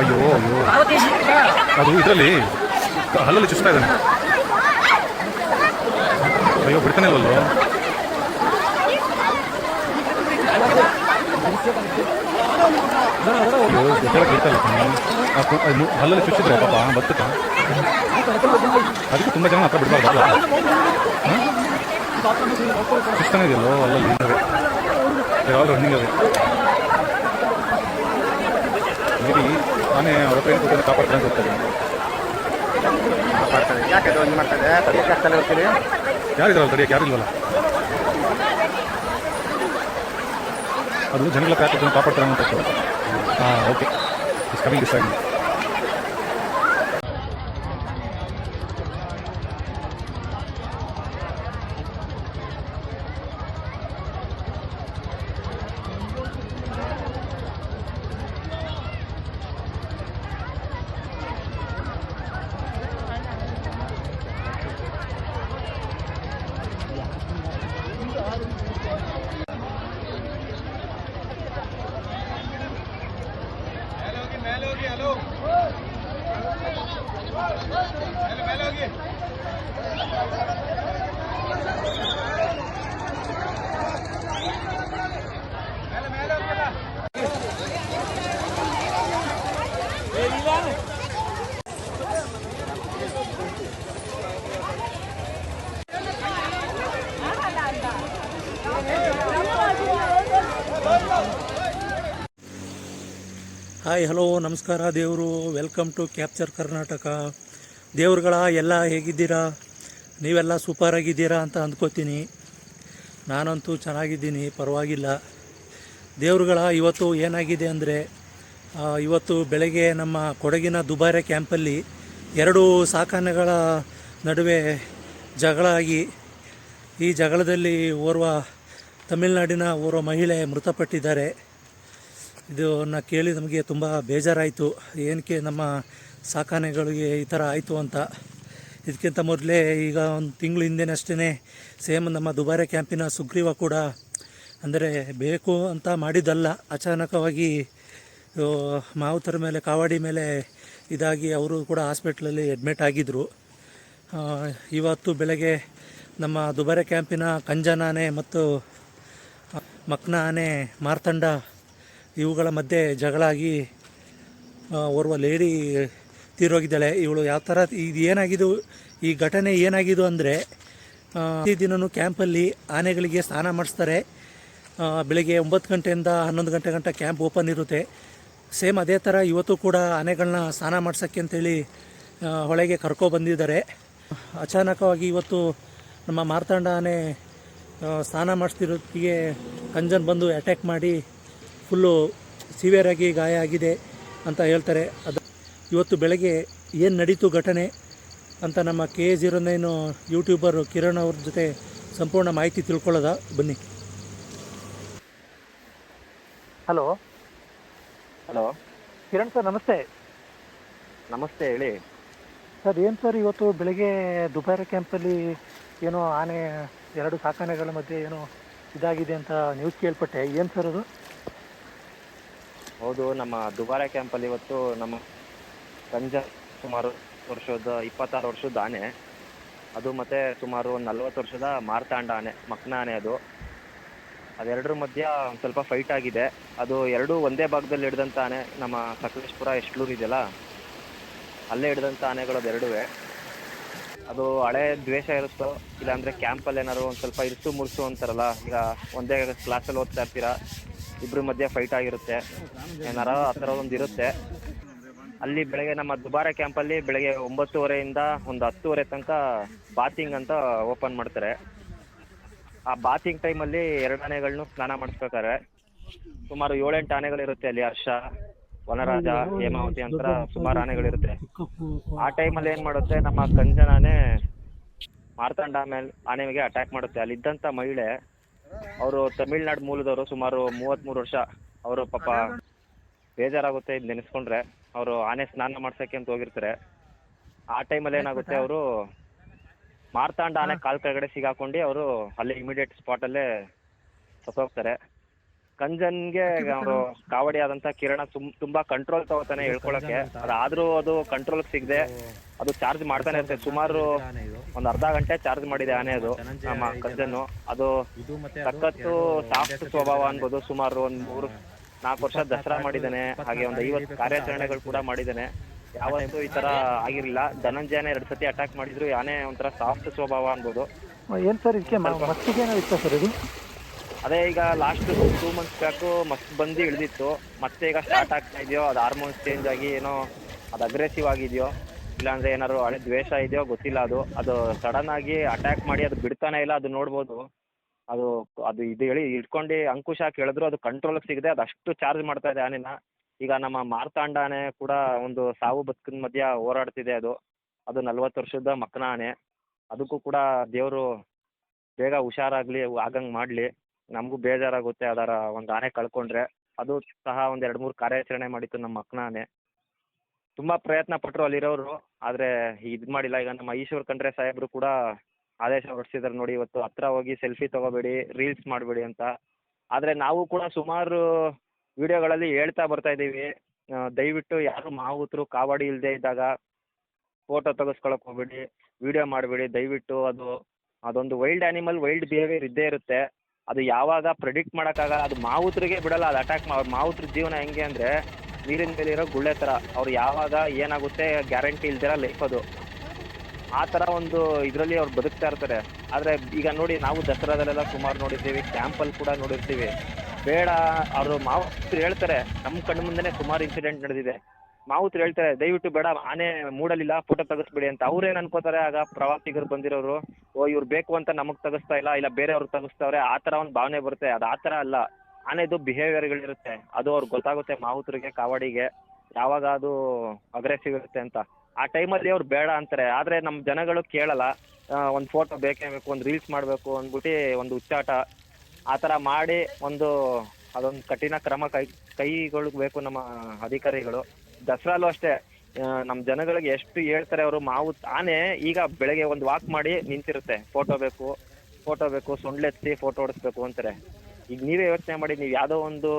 ಅಯ್ಯೋ ಅದು ಇದರಲ್ಲಿ ಹಲ್ಲಲ್ಲಿ ಚುಸ್ತಾ ಇದ್ದಾನೆ. ಅಯ್ಯೋ ಬಿಡ್ತಾನೆ ಅಲ್ವಲ್ಲ. ಹಲ್ಲಲ್ಲಿ ಚುಚ್ಚಿದ್ರೆ ಪಾಪ ಬರ್ತಕ್ಕ. ಅದಕ್ಕೆ ತುಂಬ ಜನ ಹತ್ರ ಬಿಡ್ಬಾರ್ದು. ಚುಸ್ತಾನೆ ಇದೆಯಲ್ಲೋ ಅಲ್ಲಲ್ಲಿ ಯಾವಾಗ ರನ್ನಿಂಗ್ ಅದೇ ಮೇಬಿ ನಾನೇ ಅವ್ರ ಹತ್ರ ಏನು ಕಾಪಾಡ್ತಾನೆ ಅಂತ ಹೋಗ್ತಾರೆ. ಯಾಕೆ ಅದು ಹಿಂಗೆ ಮಾಡ್ತಾರೆ? ತಡಿಯಕ್ಕೆ ಆಗ್ತಾನೆ ಹೋಗ್ತೀರಿ. ಯಾರಿದ್ರಲ್ಲ ತಡಿಯಕ್ಕೆ ಯಾರಿಲ್ವಲ್ಲ. ಅದು ಜನಗಳ ಕಾಪಾಡ್ತಾರೆ ಅಂತ. ಹಾಂ ಓಕೆ ಇಟ್ಸ್ ಕಮಿಂಗ್ ದಿಸ್ ಆಗಿ. ಹಾಯ್ ಹಲೋ ನಮಸ್ಕಾರ ದೇವರು. Welcome to capture Karnataka. ದೇವ್ರುಗಳ ಎಲ್ಲ ಹೇಗಿದ್ದೀರಾ? ನೀವೆಲ್ಲ ಸೂಪರಾಗಿದ್ದೀರಾ ಅಂತ ಅಂದ್ಕೋತೀನಿ. ನಾನಂತೂ ಚೆನ್ನಾಗಿದ್ದೀನಿ, ಪರವಾಗಿಲ್ಲ. ದೇವ್ರುಗಳ ಇವತ್ತು ಏನಾಗಿದೆ ಅಂದರೆ, ಇವತ್ತು ಬೆಳಗ್ಗೆ ನಮ್ಮ ಕೊಡಗಿನ ದುಬಾರೆ ಕ್ಯಾಂಪಲ್ಲಿ 2 ಸಾಕಾನೆಗಳ ನಡುವೆ ಜಗಳ ಆಗಿ, ಈ ಜಗಳದಲ್ಲಿ ತಮಿಳುನಾಡಿನ ಓರ್ವ ಮಹಿಳೆ ಮೃತಪಟ್ಟಿದ್ದಾರೆ. ಇದನ್ನು ಕೇಳಿ ನಮಗೆ ತುಂಬ ಬೇಜಾರಾಯಿತು. ಏನಕ್ಕೆ ನಮ್ಮ ಸಾಕಾನೆಗಳಿಗೆ ಈ ಥರ ಆಯಿತು ಅಂತ. ಇದಕ್ಕಿಂತ ಮೊದಲೇ ಈಗ ಒಂದು ತಿಂಗಳು ಹಿಂದೆನಷ್ಟೇ ಸೇಮ್ ನಮ್ಮ ದುಬಾರೆ ಕ್ಯಾಂಪಿನ ಸುಗ್ರೀವ ಕೂಡ, ಅಂದರೆ ಬೇಕು ಅಂತ ಮಾಡಿದ್ದಲ್ಲ, ಅಚಾನಕವಾಗಿ ಮಾವುತರ ಮೇಲೆ ಕಾವಾಡಿ ಮೇಲೆ ಇದಾಗಿ ಅವರು ಕೂಡ ಹಾಸ್ಪಿಟ್ಲಲ್ಲಿ ಅಡ್ಮಿಟ್ ಆಗಿದ್ದರು. ಇವತ್ತು ಬೆಳಗ್ಗೆ ನಮ್ಮ ದುಬಾರೆ ಕ್ಯಾಂಪಿನ ಕಂಜನಾನೆ ಮತ್ತು ಮಕ್ನ ಆನೆ ಮಾರ್ತಂಡ ಇವುಗಳ ಮಧ್ಯೆ ಜಗಳಾಗಿ ಓರ್ವ ಲೇಡಿ ತೀರೋಗಿದ್ದಾಳೆ. ಇವಳು ಯಾವ ಥರ ಇದು ಏನಾಗಿದ್ದು, ಈ ಘಟನೆ ಏನಾಗಿದ್ದು ಅಂದರೆ, ಪ್ರತಿದಿನವೂ ಕ್ಯಾಂಪಲ್ಲಿ ಆನೆಗಳಿಗೆ ಸ್ನಾನ ಮಾಡಿಸ್ತಾರೆ. ಬೆಳಗ್ಗೆ 9 ಗಂಟೆಯಿಂದ 11 ಗಂಟೆ ಗಂಟ ಕ್ಯಾಂಪ್ ಓಪನ್ ಇರುತ್ತೆ. ಸೇಮ್ ಅದೇ ಥರ ಇವತ್ತು ಕೂಡ ಆನೆಗಳನ್ನ ಸ್ನಾನ ಮಾಡ್ಸೋಕ್ಕೆ ಅಂತೇಳಿ ಹೊಳೆಗೆ ಕರ್ಕೊಬಂದಿದ್ದಾರೆ. ಅಚಾನಕವಾಗಿ ಇವತ್ತು ನಮ್ಮ ಮಾರ್ತಂಡ ಆನೆ ಸ್ನಾನ ಮಾಡಿಸ್ತಿರೋದಕ್ಕೆ ಕಂಜನ್ ಬಂದು ಅಟ್ಯಾಕ್ ಮಾಡಿ ಫುಲ್ಲು ಸಿವಿಯರಾಗಿ ಗಾಯ ಆಗಿದೆ ಅಂತ ಹೇಳ್ತಾರೆ. ಅದು ಇವತ್ತು ಬೆಳಗ್ಗೆ ಏನು ನಡೀತು ಘಟನೆ ಅಂತ ನಮ್ಮ KA09 ಯೂಟ್ಯೂಬರ್ ಕಿರಣ್ ಅವ್ರ ಜೊತೆ ಸಂಪೂರ್ಣ ಮಾಹಿತಿ ತಿಳ್ಕೊಳ್ಳೋದ ಬನ್ನಿ. ಹಲೋ ಹಲೋ ಕಿರಣ್ ಸರ್, ನಮಸ್ತೆ. ನಮಸ್ತೆ, ಹೇಳಿ ಸರ್. ಏನು ಸರ್, ಇವತ್ತು ಬೆಳಗ್ಗೆ ದುಬಾರೆ ಕ್ಯಾಂಪಲ್ಲಿ ಏನೋ ಆನೆ 2 ಸಾಕಾನೆಗಳ ಮಧ್ಯೆ ಏನೋ ಇದಾಗಿದೆ ಅಂತ ನ್ಯೂಸ್ ಕೇಳ್ಪಟ್ಟೆ. ಏನು ಸರ್ ಅದು? ಹೌದು, ನಮ್ಮ ದುಬಾರೆ ಕ್ಯಾಂಪಲ್ಲಿ ಇವತ್ತು ನಮ್ಮ ಕಂಜ ಸುಮಾರು 26 ವರ್ಷದ ಆನೆ, ಅದು ಮತ್ತು ಸುಮಾರು 40 ವರ್ಷದ ಮಾರ್ತಾಂಡ ಆನೆ, ಮಕ್ನ ಆನೆ. ಅದೆರಡರ ಮಧ್ಯ ಒಂದು ಸ್ವಲ್ಪ ಫೈಟ್ ಆಗಿದೆ. ಅದು 2 ಒಂದೇ ಭಾಗದಲ್ಲಿ ಹಿಡಿದಂಥ ಆನೆ. ನಮ್ಮ ಸಕಲೇಶ್ಪುರ ಎಷ್ಟಲೂರು ಇದೆಯಲ್ಲ, ಅಲ್ಲೇ ಹಿಡಿದಂಥ ಆನೆಗಳು ಅದೆರಡೂ. ಅದು ಹಳೆ ದ್ವೇಷ ಇರುತ್ತೋ, ಇಲ್ಲಾಂದರೆ ಕ್ಯಾಂಪಲ್ಲಿ ಏನಾದ್ರು ಒಂದು ಸ್ವಲ್ಪ ಇರಿಸು ಮುರಿಸು ಅಂತಾರಲ್ಲ, ಈಗ ಒಂದೇ ಕ್ಲಾಸಲ್ಲಿ ಓದ್ತಾ ಇರ್ತೀರ, ಇಬ್ಬರ ಮಧ್ಯೆ ಫೈಟ್ ಆಗಿರುತ್ತೆ, ಏನಾರ ಆ ಥರ ಒಂದು ಇರುತ್ತೆ. ಅಲ್ಲಿ ಬೆಳಗ್ಗೆ ನಮ್ಮ ದುಬಾರೆ ಕ್ಯಾಂಪಲ್ಲಿ ಬೆಳಗ್ಗೆ 9:30 ಒಂದು 10:30 ತನಕ ಬಾತಿಂಗ್ ಅಂತ ಓಪನ್ ಮಾಡ್ತಾರೆ. ಆ ಬಾತಿಂಗ್ ಟೈಮಲ್ಲಿ 2 ಆನೆಗಳನ್ನೂ ಸ್ನಾನ ಮಾಡಿಸ್ಬೇಕಾದ್ರೆ ಸುಮಾರು 7-8 ಆನೆಗಳಿರುತ್ತೆ ಅಲ್ಲಿ. ಹರ್ಷ, ವನರಾಜ, ಹೇಮಾವತಿ ಅಂತ ಸುಮಾರು ಆನೆಗಳಿರುತ್ತೆ. ಆ ಟೈಮಲ್ಲಿ ಏನು ಮಾಡುತ್ತೆ, ನಮ್ಮ ಕಂಜನಾನೆ ಮಾರ್ತಾಂಡ ಆನೆಗೆ ಅಟ್ಯಾಕ್ ಮಾಡುತ್ತೆ. ಅಲ್ಲಿದ್ದಂಥ ಮಹಿಳೆ, ಅವರು ತಮಿಳ್ನಾಡು ಮೂಲದವರು, ಸುಮಾರು 33 ವರ್ಷ. ಅವರು ಪಾಪ ಬೇಜಾರಾಗುತ್ತೆ ಇದು ನೆನೆಸ್ಕೊಂಡ್ರೆ. ಅವರು ಆನೆ ಸ್ನಾನ ಮಾಡ್ಸೋಕ್ಕೆ ಅಂತ ಹೋಗಿರ್ತಾರೆ. ಆ ಟೈಮಲ್ಲಿ ಏನಾಗುತ್ತೆ, ಅವರು ಮಾರ್ತಾಂಡ ಆನೆ ಕಾಲ್ ಕೆಳಗಡೆ ಸಿಗಾಕೊಂಡು ಅವರು ಅಲ್ಲಿ ಇಮಿಡಿಯೇಟ್ ಸ್ಪಾಟಲ್ಲೇ ಸತ್ತೋಗ್ತಾರೆ. ಕಂಜನ್ಗೆ ಅವರು ಕಾವಡಿ ಆದಂಥ ಕಿರಣ ತುಂಬಾ ಕಂಟ್ರೋಲ್ ತಗೋತಾನೆ ಹೇಳ್ಕೊಳಕ್ಕೆ. ಅದಾದ್ರೂ ಅದು ಕಂಟ್ರೋಲ್ಗೆ ಸಿಗದೆ ಅದು ಚಾರ್ಜ್ ಮಾಡ್ತಾನೆ ಇರುತ್ತೆ. ಸುಮಾರು ಒಂದು ಅರ್ಧ ಗಂಟೆ ಚಾರ್ಜ್ ಮಾಡಿದೆ ಆನೆ ಅದು, ನಮ್ಮ ಕಂಜನ್ನು. ಅದು ಸಖತ್ತು ಸಾಫ್ಟ್ ಸ್ವಭಾವ ಅನ್ಬೋದು. ಸುಮಾರು ಒಂದು 3-4 ವರ್ಷ ದಸರಾ ಮಾಡಿದ್ದಾನೆ. ಹಾಗೆ ಒಂದು 50 ಕಾರ್ಯಾಚರಣೆಗಳು ಕೂಡ ಮಾಡಿದ್ದಾನೆ. ಯಾವತ್ತೂ ಈ ತರ ಆಗಿರಲಿಲ್ಲ. ಧನಂಜಯನ 2 ಸತಿ ಅಟ್ಯಾಕ್ ಮಾಡಿದ್ರು. ಆನೆ ಒಂಥರ ಸಾಫ್ಟ್ ಸ್ವಭಾವ ಅನ್ಬೋದು. ಏನು ಸರ್ ಇದಕ್ಕೆ ಮಸ್ತಿಗೆ ಏನೋ ಇತ್ತ ಸರ್ ಇದು? ಅದೇ ಈಗ ಲಾಸ್ಟ್ 2 ಮಂತ್ಸ್ ಬ್ಯಾಕು ಮಸ್ತ್ ಬಂದು ಇಳಿದಿತ್ತು. ಮತ್ತೆ ಈಗ ಸ್ಟಾರ್ಟ್ ಆಗ್ತಾ ಇದೆಯೋ, ಅದು ಹಾರ್ಮೋನ್ಸ್ ಚೇಂಜ್ ಆಗಿ ಏನೋ ಅದು ಅಗ್ರೆಸಿವ್ ಆಗಿದೆಯೋ, ಇಲ್ಲಾಂದ್ರೆ ಏನಾದ್ರು ಹಳೆ ದ್ವೇಷ ಇದೆಯೋ ಗೊತ್ತಿಲ್ಲ. ಅದು ಸಡನ್ ಆಗಿ ಅಟ್ಯಾಕ್ ಮಾಡಿ ಅದು ಬಿಡ್ತಾನೆ ಇಲ್ಲ. ಅದು ನೋಡ್ಬೋದು. ಅದು ಇದು ಹೇಳಿ ಇಟ್ಕೊಂಡು ಅಂಕುಶ ಕೇಳಿದ್ರು ಅದು ಕಂಟ್ರೋಲ್ಗೆ ಸಿಗದೆ ಅದು ಅಷ್ಟು ಚಾರ್ಜ್ ಮಾಡ್ತಾ ಇದೆ ಆನೆನ. ಈಗ ನಮ್ಮ ಮಾರ್ತಾಂಡ ಆನೆ ಕೂಡ ಒಂದು ಸಾವು ಬದುಕಿನ ಮಧ್ಯ ಹೋರಾಡ್ತಿದೆ. ಅದು 40 ವರ್ಷದ ಮಕ್ಕನ ಆನೆ. ಅದಕ್ಕೂ ಕೂಡ ದೇವರು ಬೇಗ ಹುಷಾರಾಗಲಿ, ಆಗಂಗೆ ಮಾಡಲಿ. ನಮಗೂ ಬೇಜಾರಾಗುತ್ತೆ ಅದರ ಒಂದು ಆನೆ ಕಳ್ಕೊಂಡ್ರೆ. ಅದು ಸಹ ಒಂದು 2-3 ಕಾರ್ಯಾಚರಣೆ ಮಾಡಿತ್ತು ನಮ್ಮ ಮಕ್ಕನ ಆನೆ. ತುಂಬ ಪ್ರಯತ್ನ ಪಟ್ಟರು ಅಲ್ಲಿರೋರು, ಆದರೆ ಇದು ಮಾಡಿಲ್ಲ. ಈಗ ನಮ್ಮ ಈಶ್ವರ್ ಖಂಡ್ರೆ ಸಾಹೇಬರು ಕೂಡ ಆದೇಶ ಹೊರಡಿಸಿದ್ದಾರೆ ನೋಡಿ, ಇವತ್ತು ಹತ್ರ ಹೋಗಿ ಸೆಲ್ಫಿ ತೊಗೋಬೇಡಿ, ರೀಲ್ಸ್ ಮಾಡಬೇಡಿ ಅಂತ. ಆದರೆ ನಾವು ಕೂಡ ಸುಮಾರು ವಿಡಿಯೋಗಳಲ್ಲಿ ಹೇಳ್ತಾ ಬರ್ತಾ ಇದ್ದೀವಿ, ದಯವಿಟ್ಟು ಯಾರು ಮಾವುತರು ಕಾವಡಿ ಇಲ್ಲದೆ ಇದ್ದಾಗ ಫೋಟೋ ತೆಗೆಸ್ಕೊಳಕ್ಕೆ ಹೋಗ್ಬೇಡಿ, ವಿಡಿಯೋ ಮಾಡಬೇಡಿ ದಯವಿಟ್ಟು. ಅದೊಂದು ವೈಲ್ಡ್ ಆ್ಯನಿಮಲ್, ವೈಲ್ಡ್ ಬಿಹೇವಿಯರ್ ಇದ್ದೇ ಇರುತ್ತೆ. ಅದು ಯಾವಾಗ ಪ್ರೆಡಿಕ್ಟ್ ಮಾಡೋಕ್ಕಾಗಲ್ಲ. ಅದು ಮಾವುತರಿಗೆ ಬಿಡಲ್ಲ ಅದು ಅಟ್ಯಾಕ್ ಮಾವುತರ ಜೀವನ ಹೆಂಗೆ ಅಂದರೆ ನೀರಿನ ಮೇಲೆ ಇರೋ ಗುಳ್ಳೆ ಥರ. ಅವ್ರು ಯಾವಾಗ ಏನಾಗುತ್ತೆ ಗ್ಯಾರಂಟಿ ಇಲ್ದಿರ ಲೈಫ್ ಅದು. ಆ ಥರ ಒಂದು ಇದರಲ್ಲಿ ಅವ್ರು ಬದುಕ್ತಾ ಇರ್ತಾರೆ. ಆದರೆ ಈಗ ನೋಡಿ, ನಾವು ದಸರಾದಲ್ಲೆಲ್ಲ ಸುಮಾರು ನೋಡಿರ್ತೀವಿ, ಕ್ಯಾಂಪಲ್ಲಿ ಕೂಡ ನೋಡಿರ್ತೀವಿ. ಬೇಡ, ಅವರು ಮಾವುತರು ಹೇಳ್ತಾರೆ, ನಮ್ಮ ಕಣ್ಣು ಮುಂದೆನೇ ಸುಮಾರು ಇನ್ಸಿಡೆಂಟ್ ನಡೆದಿದೆ. ಮಾವುತರು ಹೇಳ್ತಾರೆ ದಯವಿಟ್ಟು ಬೇಡ, ಆನೆ ಮೂಡಲಿಲ್ಲ, ಫೋಟೋ ತೆಗೆಸ್ಬಿಡಿ ಅಂತ. ಅವ್ರೇನು ಅನ್ಕೋತಾರೆ, ಆಗ ಪ್ರವಾಸಿಗರು ಬಂದಿರೋರು, ಓ ಇವ್ರು ಬೇಕು ಅಂತ ನಮಗೆ ತೆಗೆಸ್ತಾ ಇಲ್ಲ ಬೇರೆಯವ್ರು ತೆಗೆಸ್ತವ್ರೆ, ಆ ಥರ ಒಂದು ಭಾವನೆ ಬರುತ್ತೆ. ಅದು ಆ ಥರ ಅಲ್ಲ. ಆನೆದು ಬಿಹೇವಿಯರ್ಗಳಿರುತ್ತೆ. ಅದು ಅವ್ರಿಗೆ ಗೊತ್ತಾಗುತ್ತೆ ಮಾವುತರಿಗೆ, ಕಾವಡಿಗೆ ಯಾವಾಗ ಅದು ಅಗ್ರೆಸಿವ್ ಇರುತ್ತೆ ಅಂತ. ಆ ಟೈಮಲ್ಲಿ ಅವ್ರು ಬೇಡ ಅಂತಾರೆ. ಆದರೆ ನಮ್ಮ ಜನಗಳು ಕೇಳಲ್ಲ. ಒಂದು ಫೋಟೋ ಬೇಕೇ ಬೇಕು, ಒಂದು ರೀಲ್ಸ್ ಮಾಡಬೇಕು ಅಂದ್ಬಿಟ್ಟು ಒಂದು ಹುಚ್ಚಾಟ ಆ ಥರ ಮಾಡಿ ಅದೊಂದು ಕಠಿಣ ಕ್ರಮ ಕೈಗೊಳ್ಳಬೇಕು ನಮ್ಮ ಅಧಿಕಾರಿಗಳು. ದಸರಾಲು ಅಷ್ಟೇ, ನಮ್ಮ ಜನಗಳಿಗೆ ಎಷ್ಟು ಹೇಳ್ತಾರೆ ಅವರು, ಆನೆ ಈಗ ಬೆಳಗ್ಗೆ ಒಂದು ವಾಕ್ ಮಾಡಿ ನಿಂತಿರುತ್ತೆ, ಫೋಟೋ ಬೇಕು, ಸೊಂಡ್ಲೆತ್ತಿ ಫೋಟೋ ಹೊಡಿಸ್ಬೇಕು ಅಂತಾರೆ. ಈಗ ನೀವೇ ಯೋಚನೆ ಮಾಡಿ, ನೀವು ಯಾವುದೋ ಒಂದು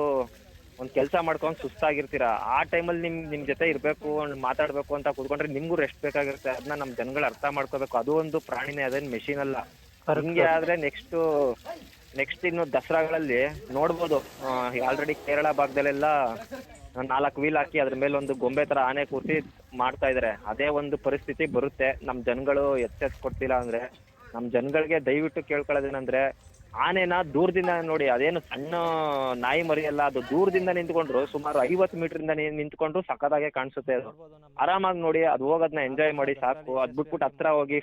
ಕೆಲಸ ಮಾಡ್ಕೊಂಡು ಸುಸ್ತಾಗಿರ್ತೀರ. ಆ ಟೈಮಲ್ಲಿ ನಿಮ್ಮ ಜೊತೆ ಇರಬೇಕು, ಮಾತಾಡಬೇಕು ಅಂತ ಕೂತ್ಕೊಂಡ್ರೆ ನಿಮಗೂ ರೆಸ್ಟ್ ಬೇಕಾಗಿರುತ್ತೆ. ಅದನ್ನ ನಮ್ಮ ಜನಗಳು ಅರ್ಥ ಮಾಡ್ಕೋಬೇಕು. ಅದು ಒಂದು ಪ್ರಾಣಿನೇ, ಅದೇನು ಮೆಷಿನ್ ಅಲ್ಲ. ಹಿಂಗೆ ಆದರೆ ನೆಕ್ಸ್ಟ್ ಇನ್ನು ದಸರಾಗಳಲ್ಲಿ ನೋಡ್ಬೋದು. ಆಲ್ರೆಡಿ ಕೇರಳ ಭಾಗದಲ್ಲೆಲ್ಲ 4 ವೀಲ್ ಹಾಕಿ ಅದ್ರ ಮೇಲೆ ಒಂದು ಗೊಂಬೆ ಥರ ಆನೆ ಕೂರಿಸಿ ಮಾಡ್ತಾ ಇದ್ದಾರೆ. ಅದೇ ಒಂದು ಪರಿಸ್ಥಿತಿ ಬರುತ್ತೆ. ನಮ್ಮ ಜನಗಳು ಎಚ್ಚೆತ್ಕೊಡ್ತಿಲ್ಲ ಅಂದರೆ, ನಮ್ಮ ಜನಗಳಿಗೆ ದಯವಿಟ್ಟು ಕೇಳ್ಕೊಳ್ಳೋದೇನೆಂದರೆ, ಆನೆನ ದೂರದಿಂದ ನೋಡಿ. ಅದೇನು ಸಣ್ಣ ನಾಯಿ ಮರಿ ಅಲ್ಲ, ಅದು ದೂರದಿಂದ ನಿಂತ್ಕೊಂಡ್ರು ಸುಮಾರು 50 ಮೀಟ್ರಿಂದ ನಿಂತ್ಕೊಂಡ್ರು ಸಖತ್ತಾಗೆ ಕಾಣಿಸುತ್ತೆ. ಅದು ಆರಾಮಾಗಿ ನೋಡಿ, ಅದು ಹೋಗೋದನ್ನ ಎಂಜಾಯ್ ಮಾಡಿ ಸಾಕು. ಅದು ಬಿಟ್ಬಿಟ್ಟು ಹತ್ರ ಹೋಗಿ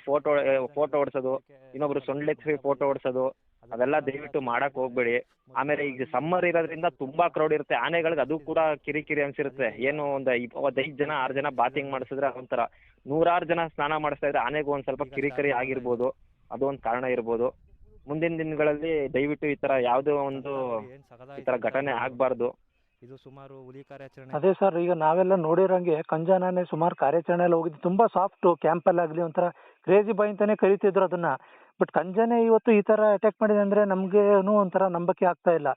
ಫೋಟೋ ಹೊಡ್ಸೋದು, ಇನ್ನೊಬ್ರು ಸೊಂಡ್ಲೆತ್ತಿ ಫೋಟೋ ಹೊಡ್ಸೋದು, ಅದೆಲ್ಲ ದಯವಿಟ್ಟು ಮಾಡಕ್ ಹೋಗ್ಬೇಡಿ. ಆಮೇಲೆ ಈಗ ಸಮ್ಮರ್ ಇರೋದ್ರಿಂದ ತುಂಬಾ ಕ್ರೌಡ್ ಇರುತ್ತೆ. ಆನೆಗಳಿಗೆ ಅದು ಕೂಡ ಕಿರಿಕಿರಿ ಅನ್ಸಿರುತ್ತೆ. ಏನು ಒಂದು 5 ಜನ 6 ಜನ ಬಾತಿಂಗ್ ಮಾಡಿಸಿದ್ರೆ ಒಂಥರ 100 ಜನ ಸ್ನಾನ ಮಾಡಿಸ್ತಾ ಇದ್ರೆ ಆನೆಗೂ ಒಂದ್ ಸ್ವಲ್ಪ ಕಿರಿಕಿರಿ ಆಗಿರ್ಬೋದು. ಅದು ಒಂದು ಕಾರಣ ಇರ್ಬೋದು. ಮುಂದಿನ ದಿನಗಳಲ್ಲಿ ದಯವಿಟ್ಟು ಈ ತರ ಯಾವುದೋ ಒಂದು ಈ ತರ ಘಟನೆ ಆಗ್ಬಾರ್ದು. ಇದು ಸುಮಾರು ಹುಲಿ ಕಾರ್ಯಾಚರಣೆ. ಅದೇ ಸರ್, ಈಗ ನಾವೆಲ್ಲ ನೋಡಿರೋಂಗೆ ಕಂಜನಾನೆ ಸುಮಾರು ಕಾರ್ಯಾಚರಣೆ ಎಲ್ಲ ಹೋಗಿದ್ದು. ತುಂಬಾ ಸಾಫ್ಟ್, ಕ್ಯಾಂಪಲ್ಲಿ ಆಗಲಿ ಒಂಥರ ಕ್ರೇಜಿ ಬಾಯ್ ಅಂತಾನೆ ಕರಿತಿದ್ರು ಅದನ್ನ. ಬಟ್ ಕಂಜನೆ ಇವತ್ತು ಈ ತರ ಅಟ್ಯಾಕ್ ಮಾಡಿದೆ ಅಂದ್ರೆ ನಮ್ಗೇನು ಒಂಥರ ನಂಬಕ್ಕೆ ಆಗ್ತಾ ಇಲ್ಲ.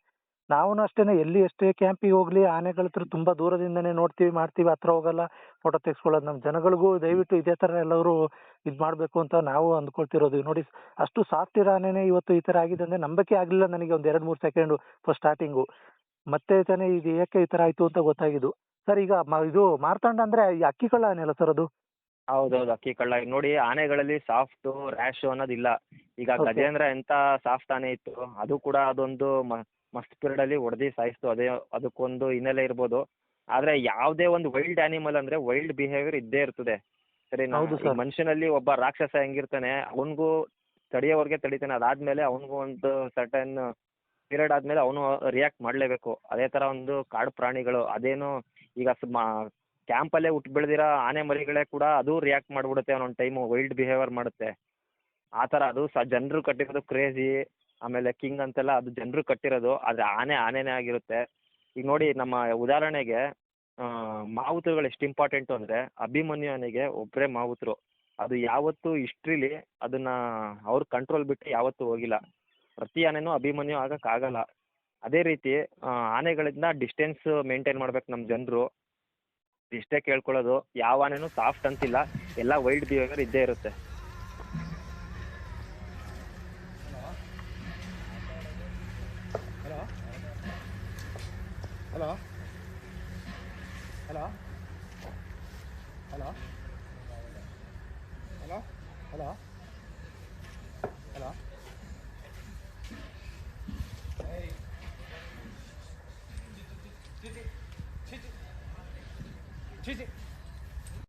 ನಾವು ಅಷ್ಟೇನೆ, ಎಲ್ಲಿ ಎಷ್ಟೇ ಕ್ಯಾಂಪಿಗೆ ಹೋಗ್ಲಿ ಆನೆಗಳ ಹತ್ರ ತುಂಬಾ ದೂರದಿಂದನೇ ನೋಡ್ತೀವಿ, ಮಾಡ್ತೀವಿ, ಹತ್ರ ಹೋಗಲ್ಲ, ಫೋಟೋ ತೆಗೆಸ್ಕೊಳ್ಳೋದು. ನಮ್ಮ ಜನಗಳಿಗೂ ದಯವಿಟ್ಟು ಇದೇ ತರ ಎಲ್ಲರೂ ಇದು ಮಾಡಬೇಕು ಅಂತ ನಾವು ಅಂದ್ಕೊಳ್ತಿರೋದು. ನೋಡಿ, ಅಷ್ಟು ಸಾಫ್ಟ್ ಇರೋ ಆನೆನೇ ಇವತ್ತು ಈ ತರ ಆಗಿದೆ ಅಂದ್ರೆ ನಂಬಕ್ಕೆ ಆಗಲಿಲ್ಲ ನನಗೆ. ಒಂದು 2-3 ಸೆಕೆಂಡು ಫಸ್ಟ್ ಸ್ಟಾರ್ಟಿಂಗು. ಮತ್ತೆ ತಾನೇ ಇದು ಏಕೆ ಈ ತರ ಆಯ್ತು ಅಂತ ಗೊತ್ತಾಗಿದ್ದು. ಸರ್, ಈಗ ಇದು ಮಾರ್ತಾಂಡ ಅಂದ್ರೆ ಈ ಅಕ್ಕಿ ಕಳ್ಳ ಆನೆ ಅಲ್ಲ ಸರ್ ಅದು? ಹೌದೌದು, ಅಕ್ಕಿ ಕಳ್ಳ. ಈಗ ನೋಡಿ, ಆನೆಗಳಲ್ಲಿ ಸಾಫ್ಟು ರ್ಯಾಶು ಅನ್ನೋದಿಲ್ಲ. ಈಗ ಗಜೇಂದ್ರ ಎಂತ ಸಾಫ್ಟ್ ಆನೆ ಇತ್ತು, ಅದು ಕೂಡ ಅದೊಂದು ಮಸ್ತ್ ಪೀರಿಯಡ್ ಅಲ್ಲಿ ಹೊಡೆದು ಸಾಯಿಸ್ತು. ಅದಕ್ಕೊಂದು ಹಿನ್ನೆಲೆ ಇರ್ಬೋದು. ಆದ್ರೆ ಯಾವುದೇ ಒಂದು ವೈಲ್ಡ್ ಆನಿಮಲ್ ಅಂದ್ರೆ ವೈಲ್ಡ್ ಬಿಹೇವಿಯರ್ ಇದ್ದೇ ಇರ್ತದೆ. ಸರಿನಾ? ಮನುಷ್ಯನಲ್ಲಿ ಒಬ್ಬ ರಾಕ್ಷಸ ಹೆಂಗಿರ್ತಾನೆ, ಅವನಿಗೂ ತಡೆಯೋವರೆಗೆ ತಡಿತಾನೆ. ಅದಾದ್ಮೇಲೆ ಅವನಿಗೂ ಒಂದು ಸರ್ಟನ್ ಪೀರಿಯಡ್ ಆದಮೇಲೆ ಅವನು ರಿಯಾಕ್ಟ್ ಮಾಡಲೇಬೇಕು. ಅದೇ ಥರ ಒಂದು ಕಾಡು ಪ್ರಾಣಿಗಳು ಅದೇನು ಈಗ ಕ್ಯಾಂಪಲ್ಲೇ ಹುಟ್ಟು ಬೆಳೆದಿರೋ ಆನೆ ಮರಿಗಳೇ ಕೂಡ ಅದು ರಿಯಾಕ್ಟ್ ಮಾಡಿಬಿಡುತ್ತೆ ಒಂದೊಂದು ಟೈಮು, ವೈಲ್ಡ್ ಬಿಹೇವಿಯರ್ ಮಾಡುತ್ತೆ. ಆ ಥರ ಅದು ಜನರು ಕಟ್ಟಿರೋದು ಕ್ರೇಜಿ, ಆಮೇಲೆ ಕಿಂಗ್ ಅಂತೆಲ್ಲ ಅದು ಜನರು ಕಟ್ಟಿರೋದು, ಆದರೆ ಆನೆನೇ ಆಗಿರುತ್ತೆ. ಈಗ ನೋಡಿ ನಮ್ಮ ಉದಾಹರಣೆಗೆ ಮಾವುತರುಗಳು ಎಷ್ಟು ಇಂಪಾರ್ಟೆಂಟು ಅಂದರೆ, ಅಭಿಮನ್ಯು ಆನೆಗೆ ಒಬ್ಬರೇ ಮಾವುತರು. ಅದು ಯಾವತ್ತೂ ಹಿಸ್ಟ್ರಿಲಿ ಅದನ್ನು ಅವ್ರ ಕಂಟ್ರೋಲ್ ಬಿಟ್ಟು ಯಾವತ್ತೂ ಹೋಗಿಲ್ಲ. ಪ್ರತಿ ಆನೆನೂ ಅಭಿಮನ್ಯು ಆಗೋಕ್ಕಾಗಲ್ಲ. ಅದೇ ರೀತಿ ಆನೆಗಳಿಂದ ಡಿಸ್ಟೆನ್ಸ್ ಮೇಂಟೈನ್ ಮಾಡ್ಬೇಕು ನಮ್ಮ ಜನರು. ಇಷ್ಟೇ ಕೇಳ್ಕೊಳ್ಳೋದು, ಯಾವ ಆನೆನೂ ಸಾಫ್ಟ್ ಅಂತಿಲ್ಲ, ಎಲ್ಲ ವೈಲ್ಡ್ ಬಿಹೇವಿಯರ್ ಇದ್ದೇ ಇರುತ್ತೆ. Hello hello hello hello hello hello hello ಚೀಚಿ